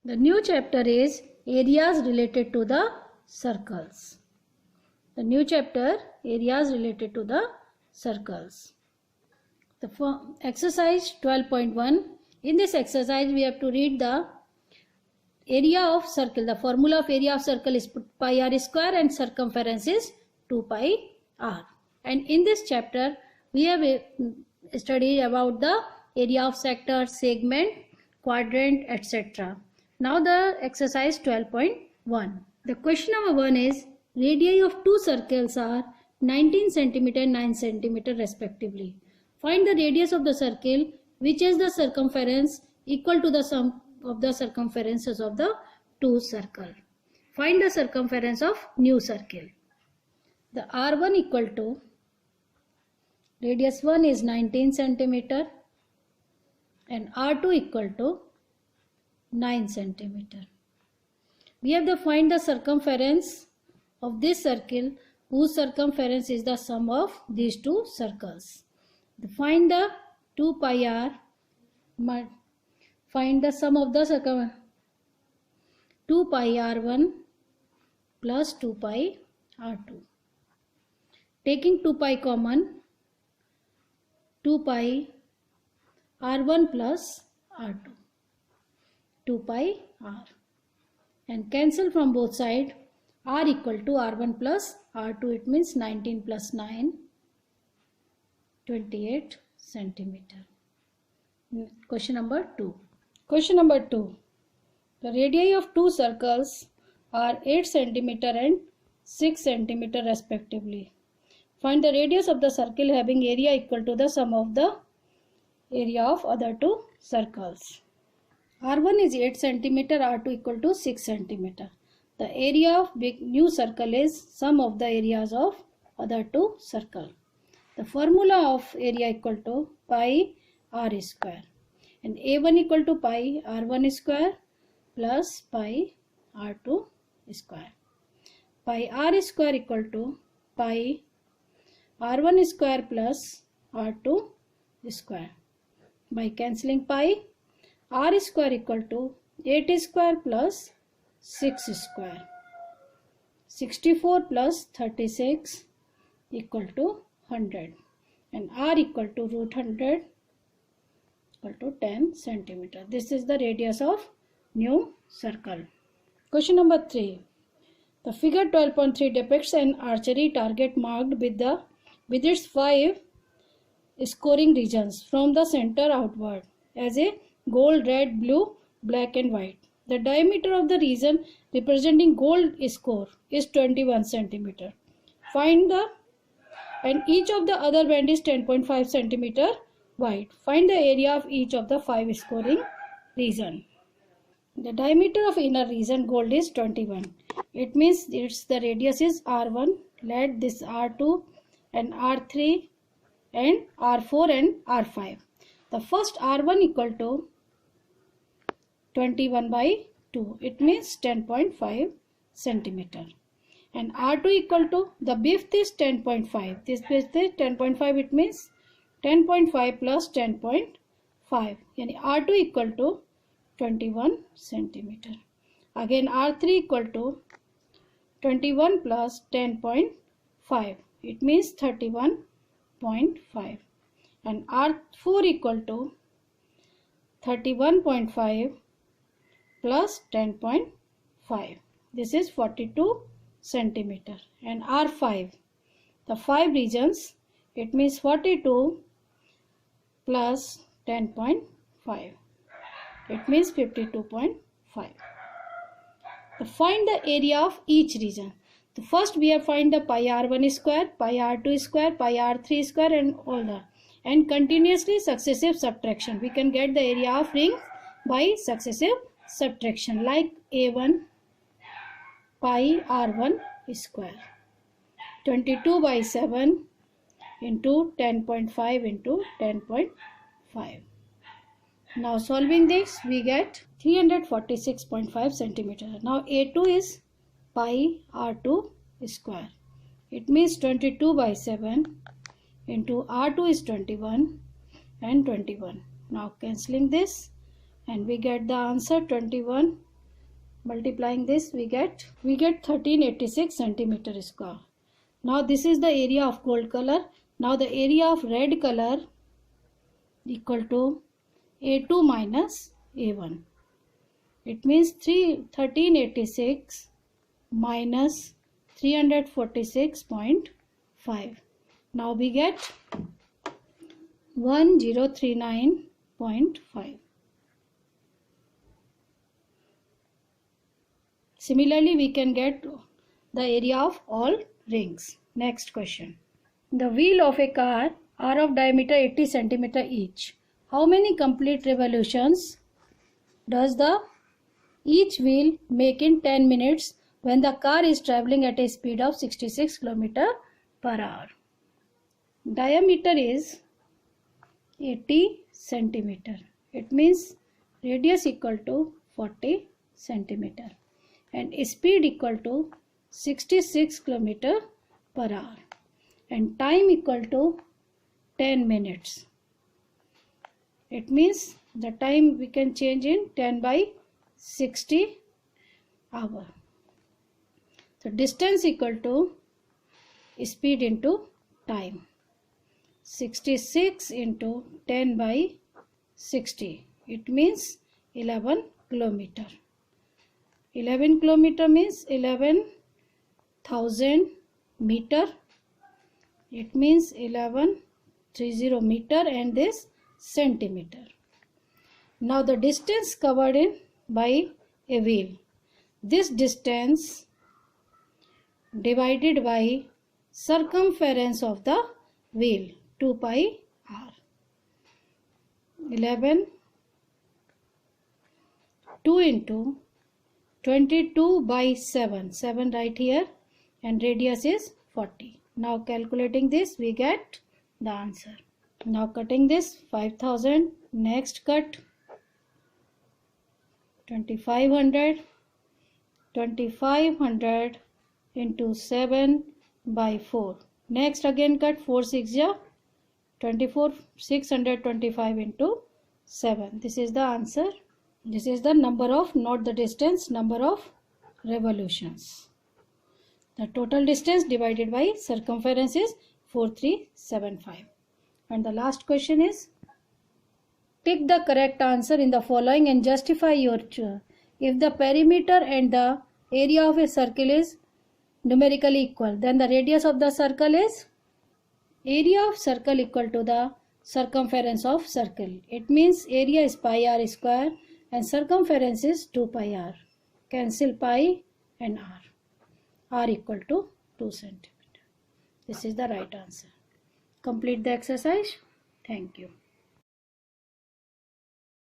The new chapter is areas related to the circles. The new chapter, areas related to the circles. The exercise 12.1. In this exercise, we have to read the area of circle. The formula of area of circle is pi r square and circumference is 2 pi r. And in this chapter, we have studied about the area of sector, segment, quadrant, etc. Now the exercise 12.1. The question number 1 is, radii of two circles are 19 cm and 9 cm respectively. Find the radius of the circle which is the circumference equal to the sum of the circumferences of the two circles. Find the circumference of new circle. The R1 equal to, radius 1 is 19 cm and R2 equal to 9 cm. We have to find the circumference of this circle whose circumference is the sum of these two circles. Find the 2 pi r, find the sum of the circumference 2 pi r1 plus 2 pi r2. Taking 2 pi common, 2 pi r1 plus r2, 2 pi r, and cancel from both sides. R equal to r1 plus r2, it means 19 plus 9, 28 centimeter. Question number 2. Question number 2. The radii of two circles are 8 centimeter and 6 centimeter respectively. Find the radius of the circle having area equal to the sum of the area of other two circles. R1 is 8 centimeter, R2 equal to 6 centimeter. The area of new circle is sum of the areas of other two circles. The formula of area equal to pi r square, and A1 equal to pi r1 square plus pi r2 square. Pi r square equal to pi r1 square plus r2 square. By cancelling pi, r square equal to 8 square plus 6 square. 64 plus 36 equal to 100, and r equal to root 100 equal to 10 centimeter. This is the radius of new circle. Question number 3. The figure 12.3 depicts an archery target marked with its 5 scoring regions from the center outward as a gold, red, blue, black and white. The diameter of the region representing gold score is 21 centimeter. And each of the other band is 10.5 centimeter wide. Find the area of each of the 5 scoring region. The diameter of inner region gold is 21. It means the radius is R1. Let this R2 and R3 and R4 and R5. The first R1 equal to 21 by 2. It means 10.5 centimeter. And R2 equal to, the width is 10.5. This width is 10.5. It means 10.5 plus 10.5. Yani R2 equal to 21 centimeter. Again R3 equal to 21 plus 10.5. It means 31.5. And R4 equal to 31.5 plus 10.5. This is 42 centimeter. And R5, the 5 regions, it means 42 plus 10.5. It means 52.5. Find the area of each region. So first we have find the pi r1 square, pi r2 square, pi r3 square and all that. And continuously successive subtraction. We can get the area of ring by successive subtraction, like A1 pi r1 square. 22 by 7 into 10.5 into 10.5. Now solving this, we get 346.5 centimeter. Now A2 is pi r2 square. It means 22 by 7 into r2 is 21 and 21. Now cancelling this and we get the answer 21 Multiplying this, we get 1386 centimeter square. Now this is the area of gold color. Now the area of red color equal to A2 minus A1. It means 1386 minus 346.5. Now we get 1039.5. Similarly, we can get the area of all rings. Next question. The wheel of a car are of diameter 80 cm each. How many complete revolutions does each wheel make in 10 minutes when the car is traveling at a speed of 66 km per hour? Diameter is 80 centimeter. It means radius equal to 40 centimeter and speed equal to 66 km per hour and time equal to 10 minutes. It means the time we can change in 10 by 60 hour. So distance equal to speed into time. 66 into 10 by 60. It means 11 kilometer. 11 kilometer means 11,000 meter. It means 1130 meter and this centimeter. Now the distance covered in by a wheel. This distance divided by circumference of the wheel 2 pi r. 2 into 22 by 7 right here and radius is 40. Now calculating this we get the answer. Now cutting this 5000, next cut 2500 into 7 by 4. Next again cut 4 6 24, 625 into 7. This is the answer. This is the number of, not the distance, number of revolutions. The total distance divided by circumference is 4375. And the last question is, tick the correct answer in the following and justify your choice. If the perimeter and the area of a circle is numerically equal, then the radius of the circle is area of circle equal to the circumference of circle. It means area is pi r square and circumference is 2 pi r. Cancel pi and r equal to 2 centimeter. This is the right answer. Complete the exercise. Thank you.